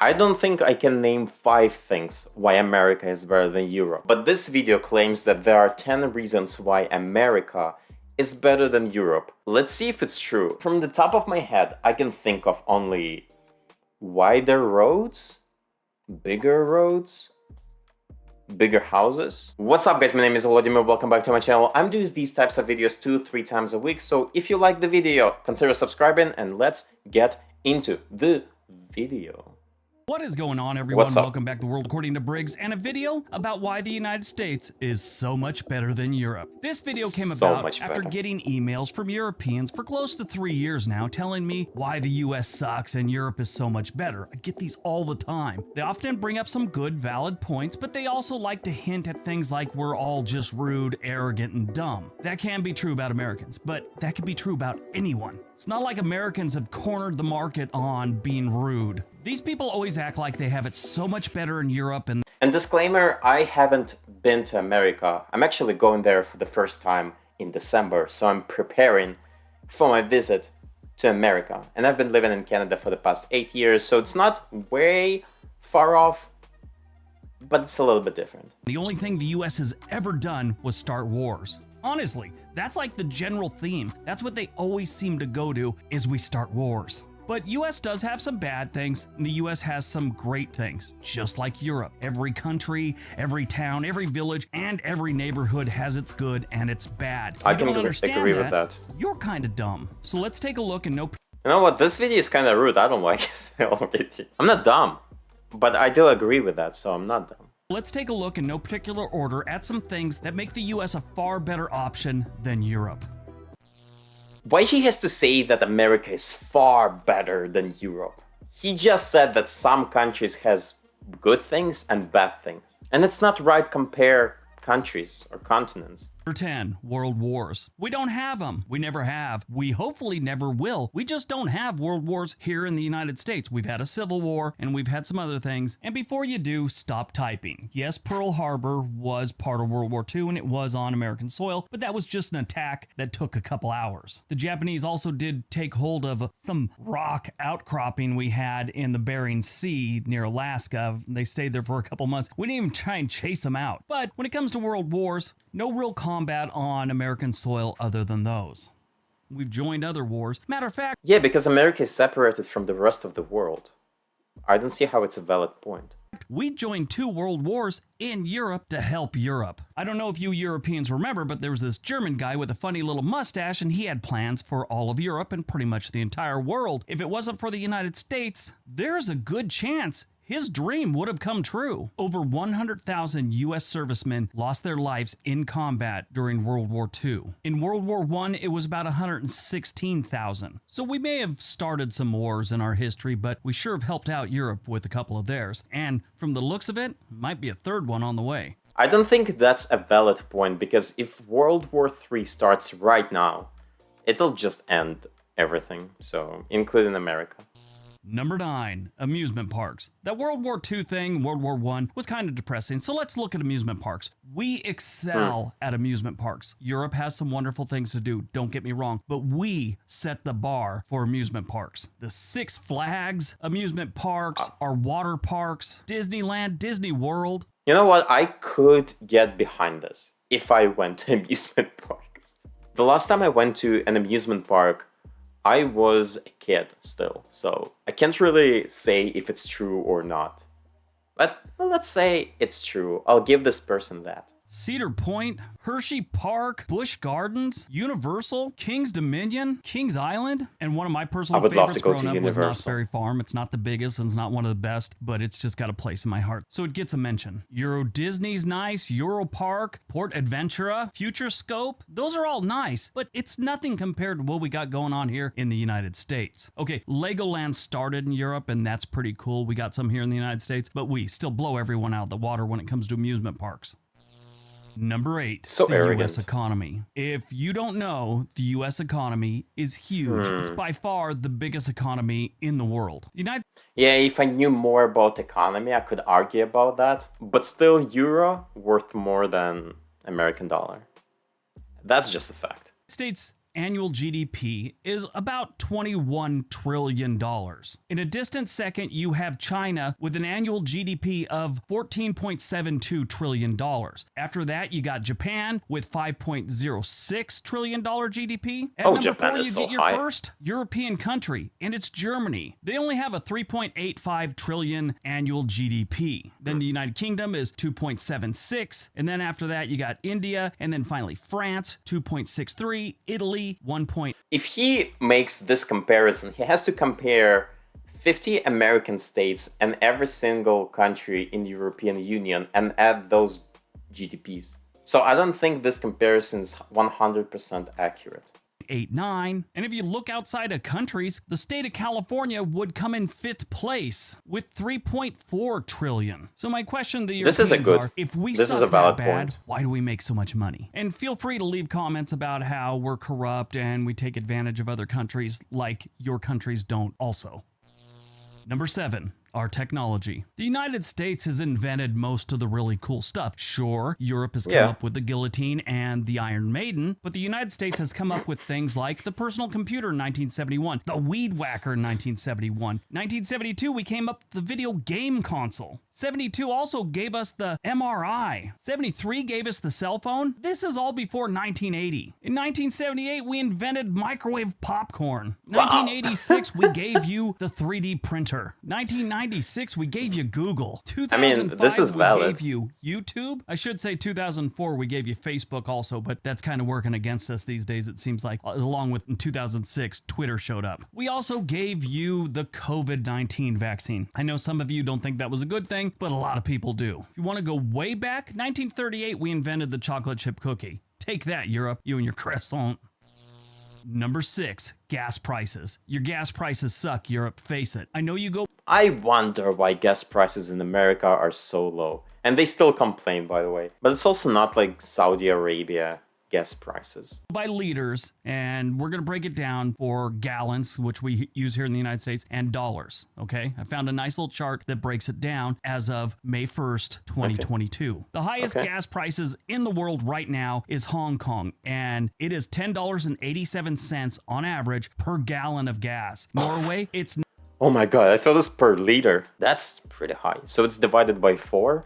I don't think I can name 5 things why America is better than Europe, but this video claims that there are 10 reasons why America is better than Europe. Let's see if it's true. From the top of my head, I can think of only wider roads, bigger houses. What's up guys, my name is Vladimir, welcome back to my channel. I'm doing these types of videos 2-3 times a week, so if you like the video, consider subscribing and let's get into the video. What is going on, everyone? What's up? Welcome back to World According to Briggs and a video about why the United States is so much better than Europe. This video came So about much after better. getting emails from Europeans for close to 3 years now telling me why the US sucks and Europe is so much better. I get these all the time. They often bring up some good, valid points, but they also like to hint at things like we're all just rude, arrogant, and dumb. That can be true about Americans, but that could be true about anyone. It's not like Americans have cornered the market on being rude. These people always act like they have it so much better in Europe and disclaimer, I haven't been to America. I'm actually going there for the first time in December, so I'm preparing for my visit to America. And I've been living in Canada for the past 8 years, so it's not way far off, but it's a little bit different. the only thing the US has ever done was start wars. Honestly, that's like the general theme. That's what they always seem to go to, is we start wars. But US does have some bad things, and the US has some great things, just like Europe. Every country, every town, every village, and every neighborhood has its good and its bad. I You can don't understand agree with that. You're kind of dumb. So let's take a look and know. You know what, this video is kind of rude, I don't like it already. I'm not dumb, but I do agree with that, so I'm not dumb. Let's take a look in no particular order at some things that make the US a far better option than Europe. Why he has to say that America is far better than Europe? He just said that some countries has good things and bad things. And it's not right to compare countries or continents. Number 10, World Wars. We don't have them. We never have. We hopefully never will. We just don't have world wars here in the United States. We've had a civil war and we've had some other things. And before you do, stop typing. Yes, Pearl Harbor was part of World War II and it was on American soil, but that was just an attack that took a couple hours. The Japanese also did take hold of some rock outcropping we had in the Bering Sea near Alaska. They stayed there for a couple months. We didn't even try and chase them out. But when it comes to world wars, no real combat on American soil other than those. We've joined other wars. Matter of fact, Yeah, because America is separated from the rest of the world. I don't see how it's a valid point. we joined 2 world wars in Europe to help Europe. I don't know if you Europeans remember, but there was this German guy with a funny little mustache and he had plans for all of Europe and pretty much the entire world. If it wasn't for the United States, there's a good chance his dream would have come true. Over 100,000 US servicemen lost their lives in combat during World War II. In World War I, it was about 116,000. So we may have started some wars in our history, but we sure have helped out Europe with a couple of theirs. And from the looks of it, might be a third one on the way. I don't think that's a valid point, because if World War III starts right now, it'll just end everything, so including America. Number 9, amusement parks. That World War II thing, World War I, was kind of depressing, so let's look at amusement parks. We excel at amusement parks. Europe has some wonderful things to do, don't get me wrong, but we set the bar for amusement parks. The Six Flags amusement parks, our water parks, Disneyland, Disney World. You know what, I could get behind this if I went to amusement parks. The last time I went to an amusement park, I was a kid still, so I can't really say if it's true or not. But well, let's say it's true. I'll give this person that. Cedar Point, Hershey Park, Busch Gardens, Universal, King's Dominion, Kings Island, and one of my personal I would love to favorites go to growing up was Universal. Knott's Berry Farm. It's not the biggest and it's not one of the best, but it's just got a place in my heart. So it gets a mention. Euro Disney's nice, Euro Park, Port Adventura, Future Scope. Those are all nice, but it's nothing compared to what we got going on here in the United States. Okay, Legoland started in Europe and that's pretty cool. We got some here in the United States, but we still blow everyone out of the water when it comes to amusement parks. Number 8, So the arrogant. U.S. economy. If you don't know, the U.S. economy is huge. It's by far the biggest economy in the world. Yeah, if I knew more about economy, I could argue about that. But still, euro worth more than American dollar. That's just a fact. States annual GDP is about $21 trillion. In a distant second, you have China with an annual GDP of $14.72 trillion. After that, you got Japan with $5.06 trillion GDP. At number Japan 4, is you so get your high. first European country, and it's Germany. They only have a $3.85 trillion annual GDP. Then the United Kingdom is 2.76, and then after that, you got India, and then finally France, 2.63, Italy, 1. If he makes this comparison, he has to compare 50 American states and every single country in the European Union and add those GDPs. So I don't think this comparison is 100% accurate. 8.9. And if you look outside of countries, the state of California would come in 5th place with 3.4 trillion. So my question to the Europeans are, if we this suck is a valid that bad, point. why do we make so much money? And feel free to leave comments about how we're corrupt and we take advantage of other countries like your countries don't also. Number 7. Our technology. The United States has invented most of the really cool stuff. Sure, Europe has come up with the guillotine and the Iron Maiden, but the United States has come up with things like the personal computer in 1971, the weed whacker in 1971. 1972, we came up with the video game console. 72 also gave us the MRI. 73 gave us the cell phone. This is all before 1980. In 1978, we invented microwave popcorn. 1986, we gave you the 3D printer. 1996, we gave you Google. 2005, this is valid. We gave you YouTube. I should say 2004, we gave you Facebook also, but that's kind of working against us these days, it seems like. Along with in 2006, Twitter showed up. We also gave you the COVID-19 vaccine. I know some of you don't think that was a good thing, but a lot of people do. If you want to go way back, 1938, we invented the chocolate chip cookie. Take that, Europe, you and your croissant. Number 6, gas prices. Your gas prices suck, Europe, face it. I know you go... I wonder why gas prices in America are so low. And they still complain, by the way. But it's also not like Saudi Arabia gas prices. By liters, and we're going to break it down for gallons, which we use here in the United States, and dollars, okay? I found a nice little chart that breaks it down as of May 1st, 2022. Okay. The highest gas prices in the world right now is Hong Kong, and it is $10.87 on average per gallon of gas. Norway, it's... Oh my god, I thought it's per liter. That's pretty high. So it's divided by 4?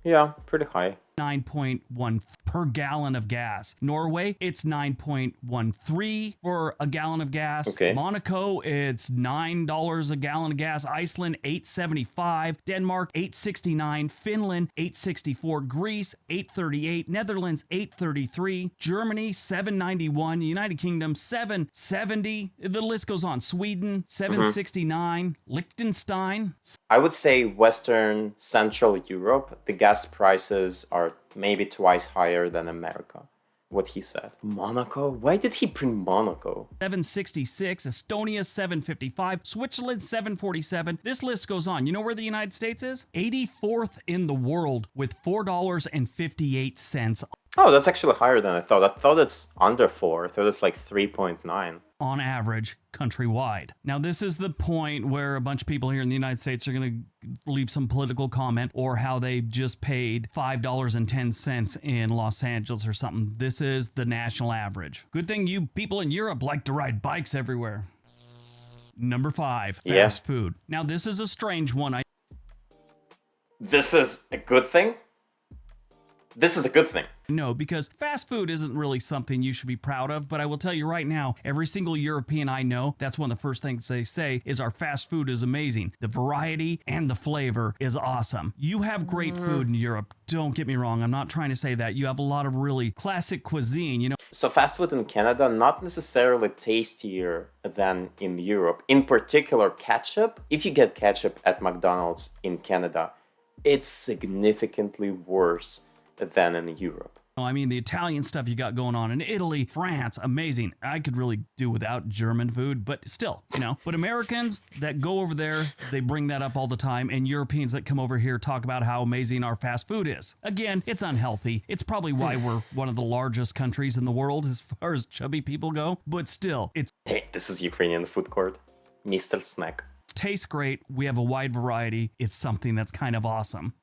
Yeah, pretty high. 9.1 per gallon of gas. Norway, it's 9.13 for a gallon of gas. Okay. Monaco, it's $9 a gallon of gas. Iceland, $8.75. Denmark, $8.69. Finland, $8.64. Greece, $8.38. Netherlands, $8.33. Germany, $7.91. United Kingdom, $7.70. The list goes on. Sweden, $7.69. Liechtenstein. I would say Western Central Europe, the gas prices are maybe twice higher than America. What he said. Monaco? Why did he print Monaco? $7.66, Estonia $7.55, Switzerland $7.47. This list goes on. You know where the United States is? 84th in the world with $4.58 Oh, that's actually higher than I thought. I thought it's under 4. I thought it's like 3.9. On average, countrywide. Now, this is the point where a bunch of people here in the United States are going to leave some political comment or how they just paid $5.10 in Los Angeles or something. This is the national average. Good thing you people in Europe like to ride bikes everywhere. Number 5, fast food. Now, this is a strange one. This is a good thing? This is a good thing. No, because fast food isn't really something you should be proud of, but I will tell you right now, every single European I know, that's one of the first things they say is our fast food is amazing. The variety and the flavor is awesome. You have great food in Europe. Don't get me wrong. I'm not trying to say that. You have a lot of really classic cuisine, you know. So fast food in Canada, not necessarily tastier than in Europe. In particular, ketchup. If you get ketchup at McDonald's in Canada, it's significantly worse than in Europe. I mean, the Italian stuff you got going on in Italy, France, amazing. I could really do without German food, but still, you know. But Americans that go over there, they bring that up all the time, and Europeans that come over here talk about how amazing our fast food is. Again, it's unhealthy. It's probably why we're one of the largest countries in the world as far as chubby people go, but still, it's... Hey, this is Ukrainian food court. Mr. Snack. Tastes great. We have a wide variety. It's something that's kind of awesome.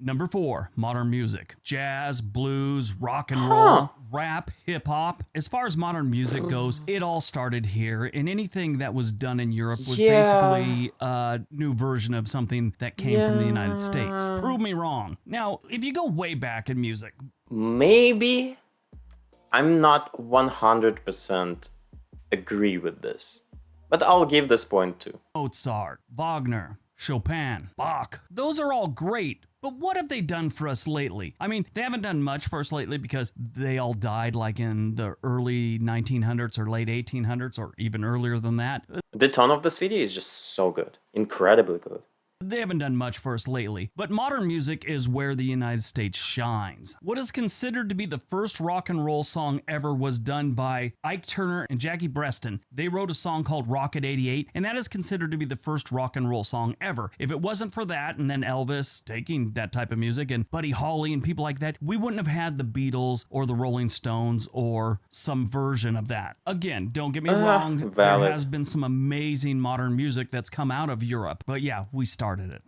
Number 4, modern music. Jazz, blues, rock and Huh. roll, rap, hip hop. As far as modern music goes, it all started here, and anything that was done in Europe was Yeah. basically a new version of something that came from the United States. Yeah. Prove me wrong. Now, if you go way back in music, Maybe. I'm not 100% agree with this, but I'll give this point too. Mozart, Wagner, Chopin, Bach, those are all great. But what have they done for us lately? I mean, they haven't done much for us lately because they all died like in the early 1900s or late 1800s or even earlier than that. The tone of this video is just so good, incredibly good. They haven't done much for us lately, but modern music is where the United States shines. What is considered to be the first rock and roll song ever was done by Ike Turner and Jackie Preston. They wrote a song called Rocket 88, and that is considered to be the first rock and roll song ever. If it wasn't for that, and then Elvis taking that type of music, and Buddy Holly and people like that, we wouldn't have had the Beatles or the Rolling Stones or some version of that. Again, don't get me wrong, valid. there has been some amazing modern music that's come out of Europe, but yeah, we started it.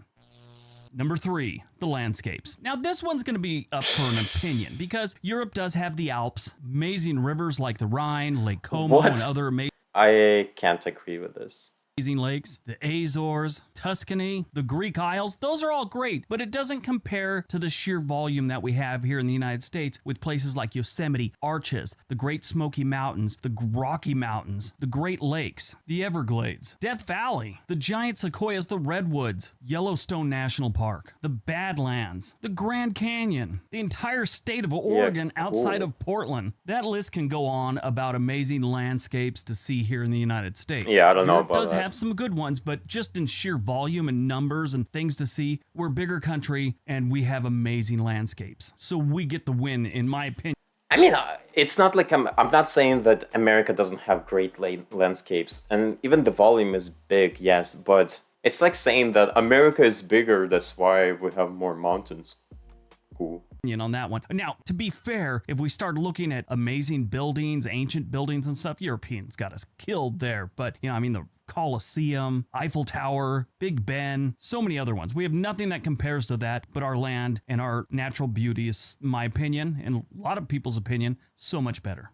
Number 3, the landscapes. Now this one's going to be up for an opinion because Europe does have the Alps, amazing rivers like the Rhine, Lake Como, What? and other amazing I can't agree with this. lakes, the Azores, Tuscany, the Greek Isles, those are all great, but it doesn't compare to the sheer volume that we have here in the United States with places like Yosemite, Arches, the Great Smoky Mountains, the Rocky Mountains, the Great Lakes, the Everglades, Death Valley, the giant sequoias, the Redwoods, Yellowstone National Park, the Badlands, the Grand Canyon, the entire state of Oregon outside cool. of Portland. That list can go on about amazing landscapes to see here in the United States. Yeah, I don't know Europe about does that. have some good ones, but just in sheer volume and numbers and things to see, we're a bigger country and we have amazing landscapes. So we get the win, in my opinion. I mean, it's not like I'm not saying that America doesn't have great landscapes, and even the volume is big, yes, but it's like saying that America is bigger, that's why we have more mountains. Cool. On that one. Now, to be fair, if we start looking at amazing buildings, ancient buildings and stuff, Europeans got us killed there. But, I mean, the Colosseum, Eiffel Tower, Big Ben, so many other ones. We have nothing that compares to that, but our land and our natural beauty is, in my opinion, and a lot of people's opinion, so much better.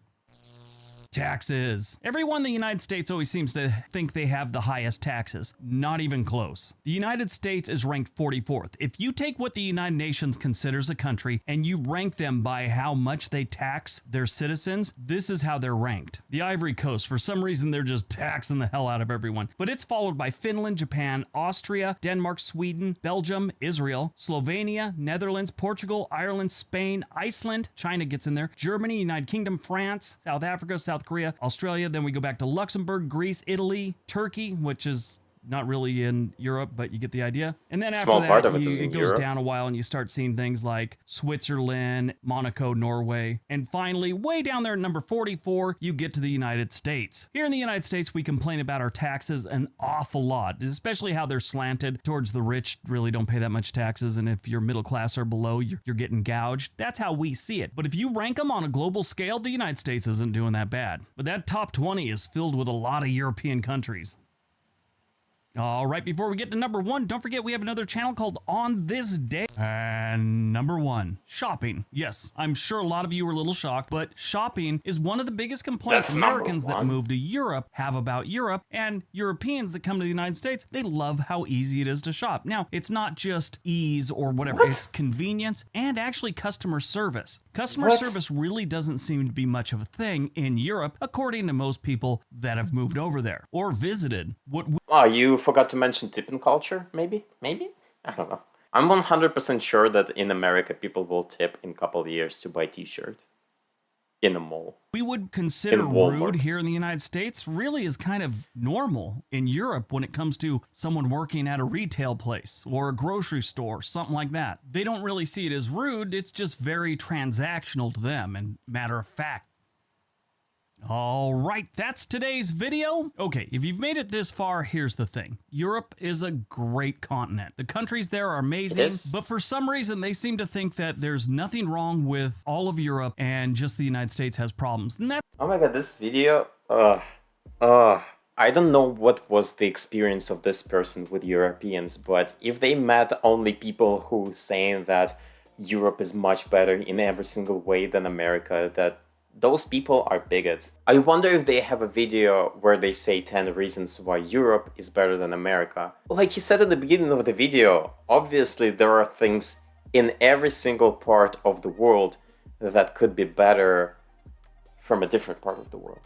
Taxes. Everyone in the United States always seems to think they have the highest taxes. Not even close. The United States is ranked 44th. If you take what the United Nations considers a country and you rank them by how much they tax their citizens, this is how they're ranked. The Ivory Coast, for some reason, they're just taxing the hell out of everyone. But it's followed by Finland, Japan, Austria, Denmark, Sweden, Belgium, Israel, Slovenia, Netherlands, Portugal, Ireland, Spain, Iceland, China gets in there, Germany, United Kingdom, France, South Africa, South Korea, Australia, then we go back to Luxembourg, Greece, Italy, Turkey, which is not really in Europe, but you get the idea. And then after Small part that, of it is in goes Europe. down a while and you start seeing things like Switzerland, Monaco, Norway. And finally, way down there at number 44, you get to the United States. Here in the United States, we complain about our taxes an awful lot, especially how they're slanted towards the rich, really don't pay that much taxes. And if you're middle class or below, you're getting gouged. That's how we see it. But if you rank them on a global scale, the United States isn't doing that bad. But that top 20 is filled with a lot of European countries. All right, before we get to number 1, don't forget we have another channel called On This Day. And number 1, shopping. Yes, I'm sure a lot of you were a little shocked, but shopping is one of the biggest complaints That's number Americans that one. move to Europe have about Europe, and Europeans that come to the United States, they love how easy it is to shop. Now, it's not just ease or whatever, it's convenience and actually customer service. Customer What? service really doesn't seem to be much of a thing in Europe, according to most people that have moved over there or visited. What Oh, you forgot to mention tipping culture, maybe? Maybe? I don't know. I'm 100% sure that in America people will tip in a couple of years to buy a t-shirt in a mall. we would consider In Walmart. rude here in the United States really is kind of normal in Europe when it comes to someone working at a retail place or a grocery store, something like that. They don't really see it as rude, it's just very transactional to them and matter of fact. All right, that's today's video. Okay, if you've made it this far, here's the thing. Europe is a great continent. The countries there are amazing, It is. but for some reason they seem to think that there's nothing wrong with all of Europe and just the United States has problems. And that's Oh my god, this video, I don't know what was the experience of this person with Europeans, but if they met only people who saying that Europe is much better in every single way than America, that those people are bigots. I wonder if they have a video where they say 10 reasons why Europe is better than America. Like he said at the beginning of the video, obviously there are things in every single part of the world that could be better from a different part of the world.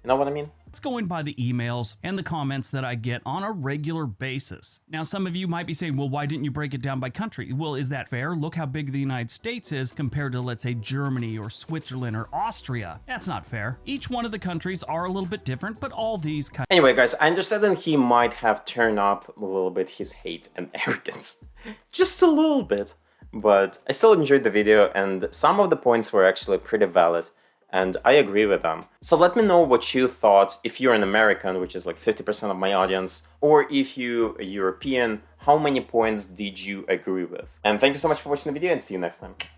You know what I mean? It's going by the emails and the comments that I get on a regular basis. Now, some of you might be saying, well, why didn't you break it down by country? Well, is that fair? Look how big the United States is compared to, let's say, Germany or Switzerland or Austria. That's not fair. Each one of the countries are a little bit different, but all these kind. Anyway, guys, I understand that he might have turned up a little bit his hate and arrogance. Just a little bit. But I still enjoyed the video, and some of the points were actually pretty valid. And I agree with them. So let me know what you thought if you're an American, which is like 50% of my audience, or if you're a European, how many points did you agree with? And thank you so much for watching the video and see you next time.